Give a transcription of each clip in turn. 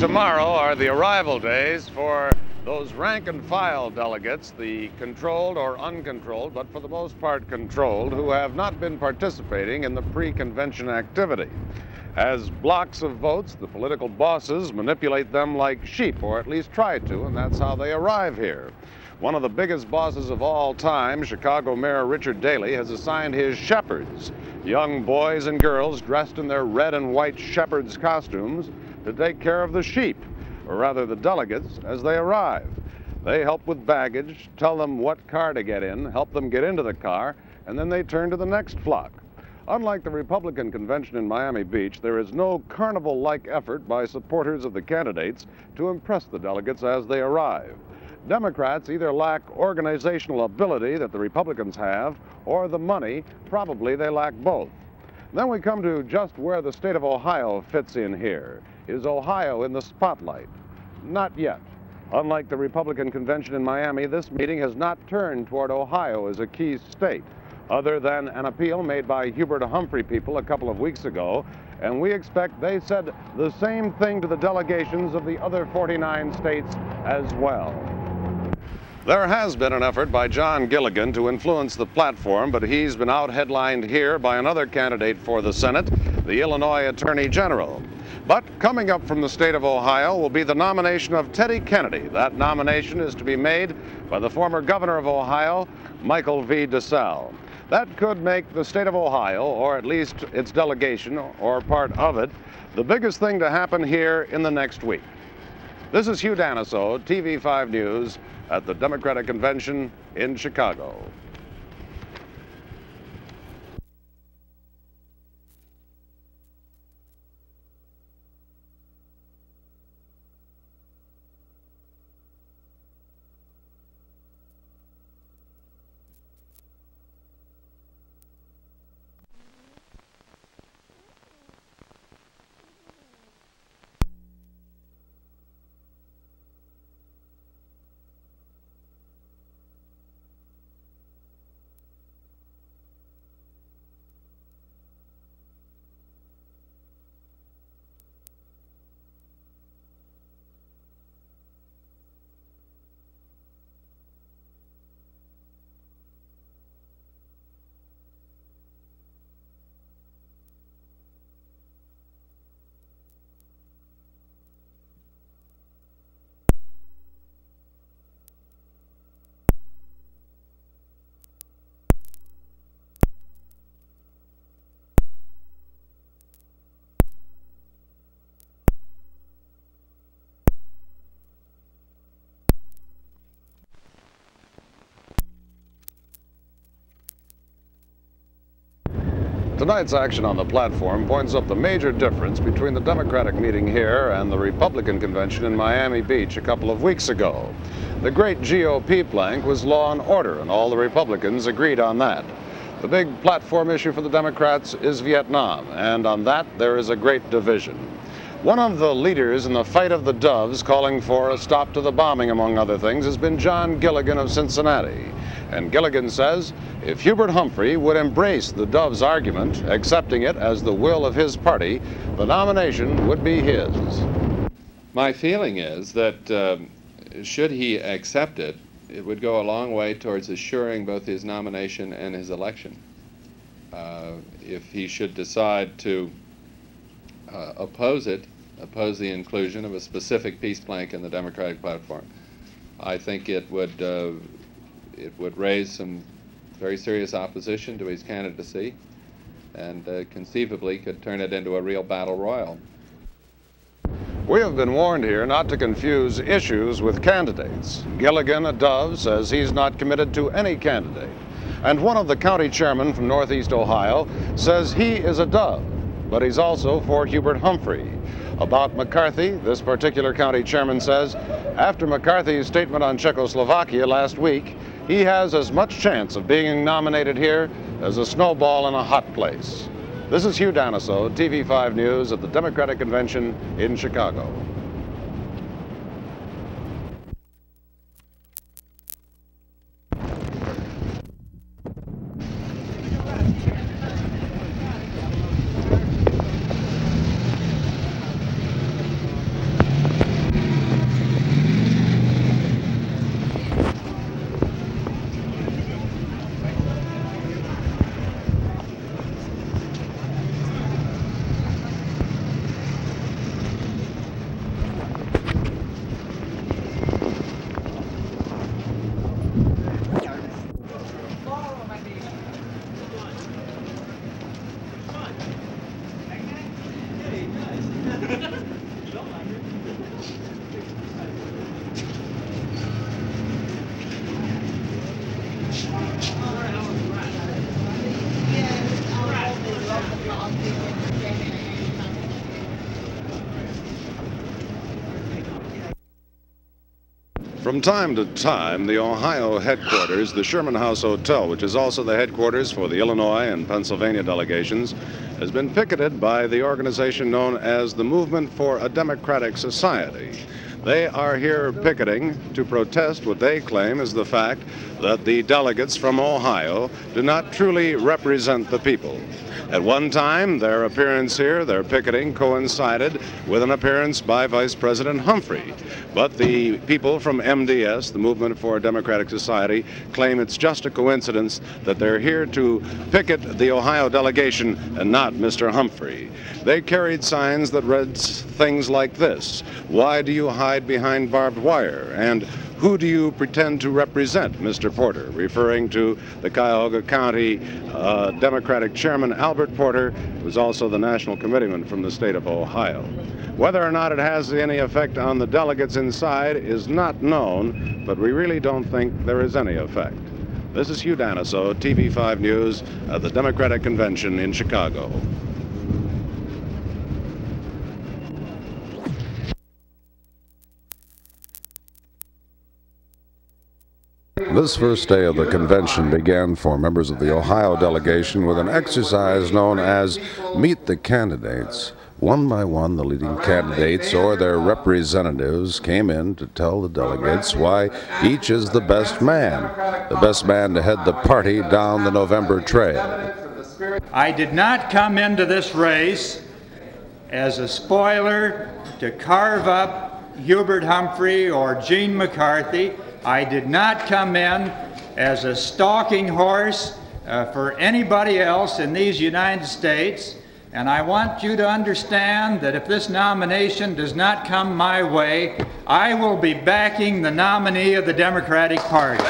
tomorrow are the arrival days for those rank and file delegates, the controlled or uncontrolled, but for the most part controlled, who have not been participating in the pre-convention activity. As blocks of votes, the political bosses manipulate them like sheep, or at least try to, and that's how they arrive here. One of the biggest bosses of all time, Chicago Mayor Richard Daley, has assigned his shepherds, young boys and girls dressed in their red and white shepherds' costumes, to take care of the sheep, or rather the delegates, as they arrive. They help with baggage, tell them what car to get in, help them get into the car, and then they turn to the next flock. Unlike the Republican convention in Miami Beach, there is no carnival-like effort by supporters of the candidates to impress the delegates as they arrive. Democrats either lack organizational ability that the Republicans have, or the money. Probably they lack both. Then we come to just where the state of Ohio fits in here. Is Ohio in the spotlight? Not yet. Unlike the Republican convention in Miami, this meeting has not turned toward Ohio as a key state, other than an appeal made by Hubert Humphrey people a couple of weeks ago, and we expect they said the same thing to the delegations of the other 49 states as well. There has been an effort by John Gilligan to influence the platform, but he's been out-headlined here by another candidate for the Senate, the Illinois Attorney General. But coming up from the state of Ohio will be the nomination of Teddy Kennedy. That nomination is to be made by the former governor of Ohio, Michael V. DeSalle. That could make the state of Ohio, or at least its delegation, or part of it, the biggest thing to happen here in the next week. This is Hugh Daniso, TV5 News, at the Democratic Convention in Chicago. Tonight's action on the platform points up the major difference between the Democratic meeting here and the Republican convention in Miami Beach a couple of weeks ago. The great GOP plank was law and order, and all the Republicans agreed on that. The big platform issue for the Democrats is Vietnam, and on that there is a great division. One of the leaders in the fight of the doves, calling for a stop to the bombing, among other things, has been John Gilligan of Cincinnati. And Gilligan says if Hubert Humphrey would embrace the doves argument, accepting it as the will of his party, the nomination would be his. My feeling is that should he accept it, it would go a long way towards assuring both his nomination and his election. If he should decide to oppose the inclusion of a specific peace plank in the Democratic platform, I think it would raise some very serious opposition to his candidacy, and conceivably could turn it into a real battle royal. We have been warned here not to confuse issues with candidates. Gilligan, a dove, says he's not committed to any candidate. And one of the county chairmen from Northeast Ohio says he is a dove, but he's also for Hubert Humphrey. About McCarthy, this particular county chairman says, after McCarthy's statement on Czechoslovakia last week, he has as much chance of being nominated here as a snowball in a hot place. This is Hugh Daniso, TV5 News at the Democratic Convention in Chicago. From time to time, the Ohio headquarters, the Sherman House Hotel, which is also the headquarters for the Illinois and Pennsylvania delegations, has been picketed by the organization known as the Movement for a Democratic Society. They are here picketing to protest what they claim is the fact that the delegates from Ohio do not truly represent the people. At one time, their appearance here, their picketing, coincided with an appearance by Vice President Humphrey. But the people from MDS, the Movement for a Democratic Society, claim it's just a coincidence that they're here to picket the Ohio delegation and not Mr. Humphrey. They carried signs that read things like this: "Why do you hide behind barbed wire?" and "Who do you pretend to represent, Mr. Porter?" referring to the Cuyahoga County Democratic Chairman Albert Porter, who is also the national committeeman from the state of Ohio. Whether or not it has any effect on the delegates inside is not known, but we really don't think there is any effect. This is Hugh Daniso, TV5 News, at the Democratic Convention in Chicago. This first day of the convention began for members of the Ohio delegation with an exercise known as Meet the Candidates. One by one, the leading candidates or their representatives came in to tell the delegates why each is the best man to head the party down the November trail. I did not come into this race as a spoiler to carve up Hubert Humphrey or Gene McCarthy. I did not come in as a stalking horse for anybody else in these United States. And I want you to understand that if this nomination does not come my way, I will be backing the nominee of the Democratic Party.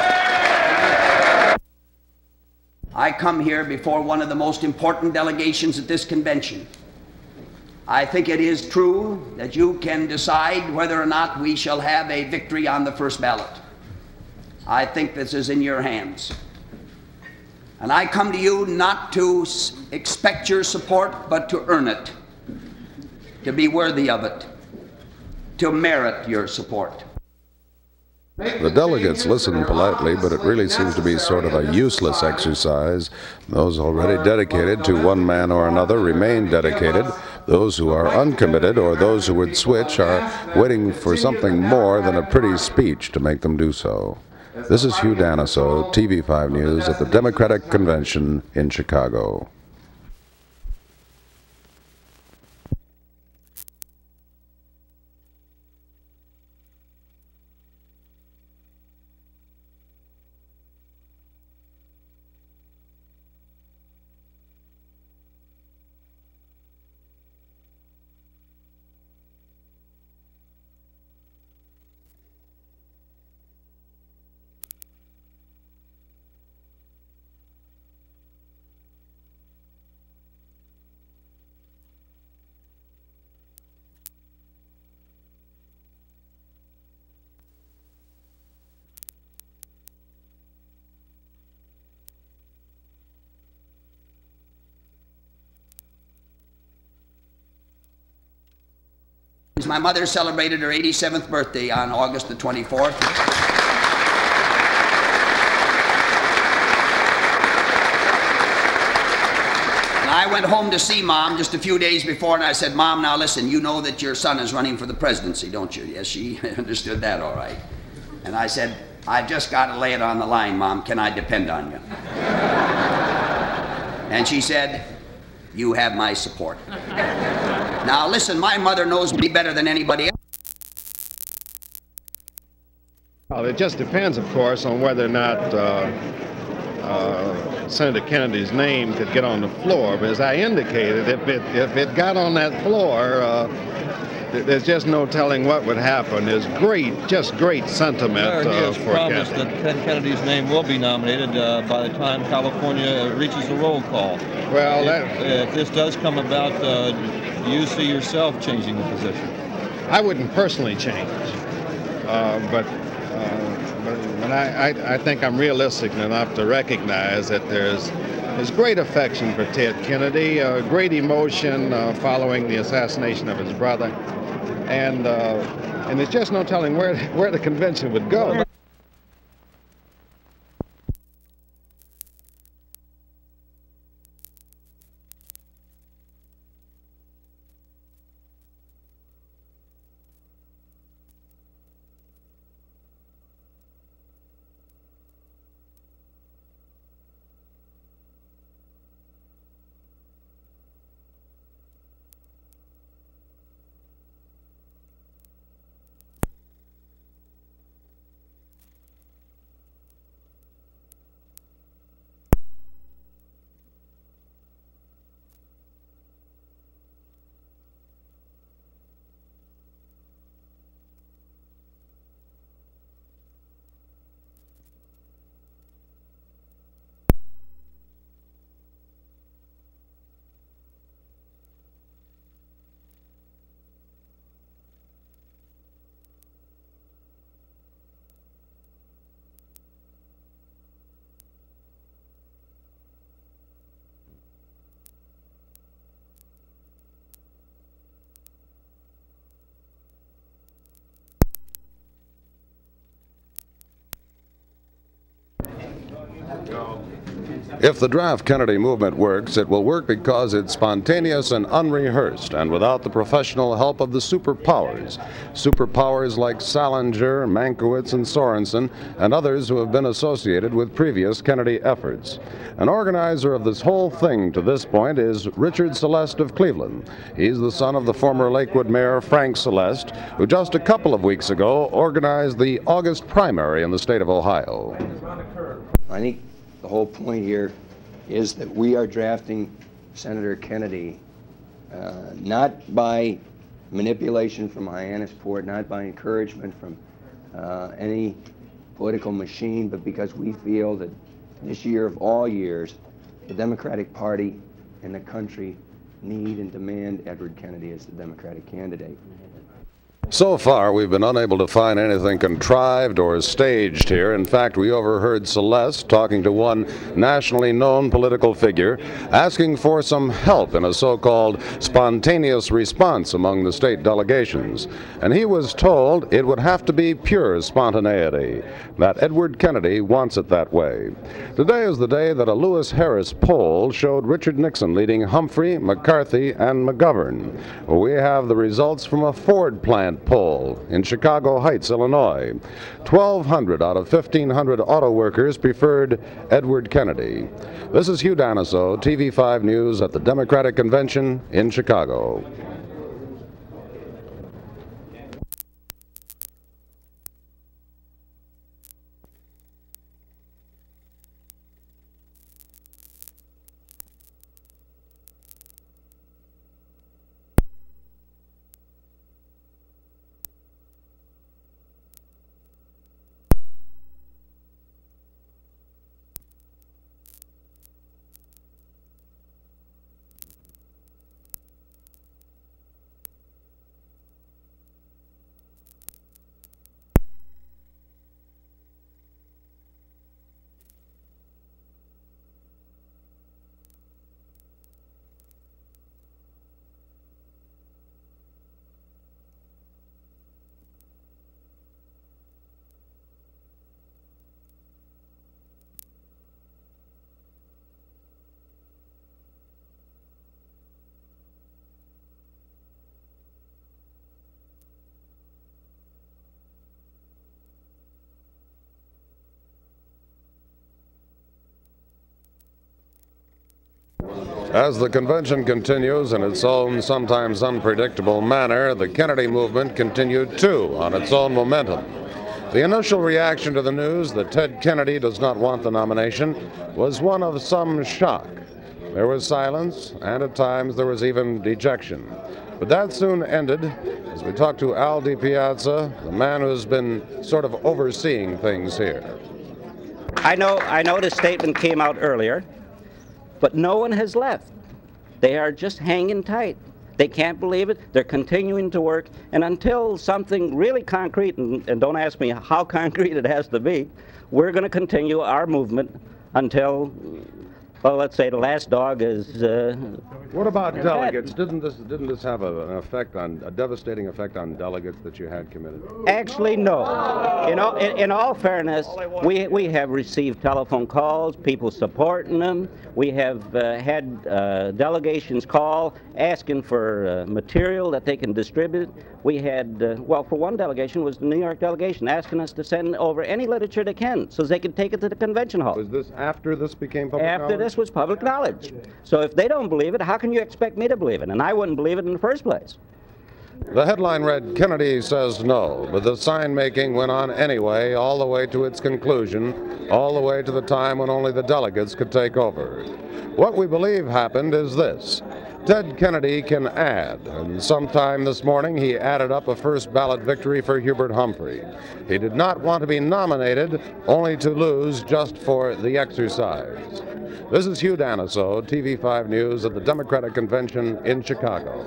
I come here before one of the most important delegations at this convention. I think it is true that you can decide whether or not we shall have a victory on the first ballot. I think this is in your hands. And I come to you not to expect your support, but to earn it, to be worthy of it, to merit your support. The delegates listened politely, but it really seems to be sort of a useless exercise. Those already dedicated to one man or another remain dedicated. Those who are uncommitted or those who would switch are waiting for something more than a pretty speech to make them do so. This is Hugh Daniso, TV5 News at the Democratic Convention in Chicago. My mother celebrated her 87th birthday on August the 24th. And I went home to see Mom just a few days before, and I said, "Mom, now listen, you know that your son is running for the presidency, don't you?" Yes, she understood that all right. And I said, "I've just got to lay it on the line, Mom. Can I depend on you?" And she said, "You have my support." Now listen, my mother knows me better than anybody else. Well, it just depends, of course, on whether or not Senator Kennedy's name could get on the floor. But as I indicated, if it got on that floor, there's just no telling what would happen. There's just great sentiment He has for promised Kennedy. that Kennedy's name will be nominated by the time California reaches the roll call. Well, if this does come about, do you see yourself changing the position? I wouldn't personally change, but I think I'm realistic enough to recognize that there's great affection for Ted Kennedy, great emotion following the assassination of his brother, and there's just no telling where the convention would go. If the draft Kennedy movement works, it will work because it's spontaneous and unrehearsed, and without the professional help of the superpowers. Superpowers like Salinger, Mankiewicz, and Sorensen, and others who have been associated with previous Kennedy efforts. An organizer of this whole thing to this point is Richard Celeste of Cleveland. He's the son of the former Lakewood Mayor Frank Celeste, who just a couple of weeks ago organized the August primary in the state of Ohio. I think the whole point here is that we are drafting Senator Kennedy not by manipulation from Hyannisport, not by encouragement from any political machine, but because we feel that this year of all years, the Democratic Party and the country need and demand Edward Kennedy as the Democratic candidate. So far, we've been unable to find anything contrived or staged here. In fact, we overheard Celeste talking to one nationally known political figure asking for some help in a so-called spontaneous response among the state delegations. And he was told it would have to be pure spontaneity, that Edward Kennedy wants it that way. Today is the day that a Lewis Harris poll showed Richard Nixon leading Humphrey, McCarthy, and McGovern. Well, we have the results from a Ford plant poll in Chicago Heights, Illinois. 1,200 out of 1,500 auto workers preferred Edward Kennedy. This is Hugh Daniso, TV5 News at the Democratic Convention in Chicago. As the convention continues in its own, sometimes unpredictable manner, the Kennedy movement continued too on its own momentum. The initial reaction to the news that Ted Kennedy does not want the nomination was one of some shock. There was silence, and at times there was even dejection. But that soon ended as we talked to Al DiPiazza, the man who's been sort of overseeing things here. I know the statement came out earlier, but no one has left. They are just hanging tight. They can't believe it. They're continuing to work. And until something really concrete, and don't ask me how concrete it has to be, we're going to continue our movement until, well, let's say the last dog is... What about delegates? Didn't this have a devastating effect on delegates that you had committed? Actually, no. You know, in all fairness, we have received telephone calls, people supporting them. We have had delegations call asking for material that they can distribute. We had, well, for one delegation was the New York delegation asking us to send over any literature they can so they could take it to the convention hall. Was this after this became public knowledge? After this was public knowledge. So if they don't believe it, how can you expect me to believe it? And I wouldn't believe it in the first place. The headline read, "Kennedy says no," but the sign-making went on anyway, all the way to its conclusion, all the way to the time when only the delegates could take over. What we believe happened is this. Ted Kennedy can add, and sometime this morning he added up a first ballot victory for Hubert Humphrey. He did not want to be nominated, only to lose just for the exercise. This is Hugh Daniso, TV5 News at the Democratic Convention in Chicago.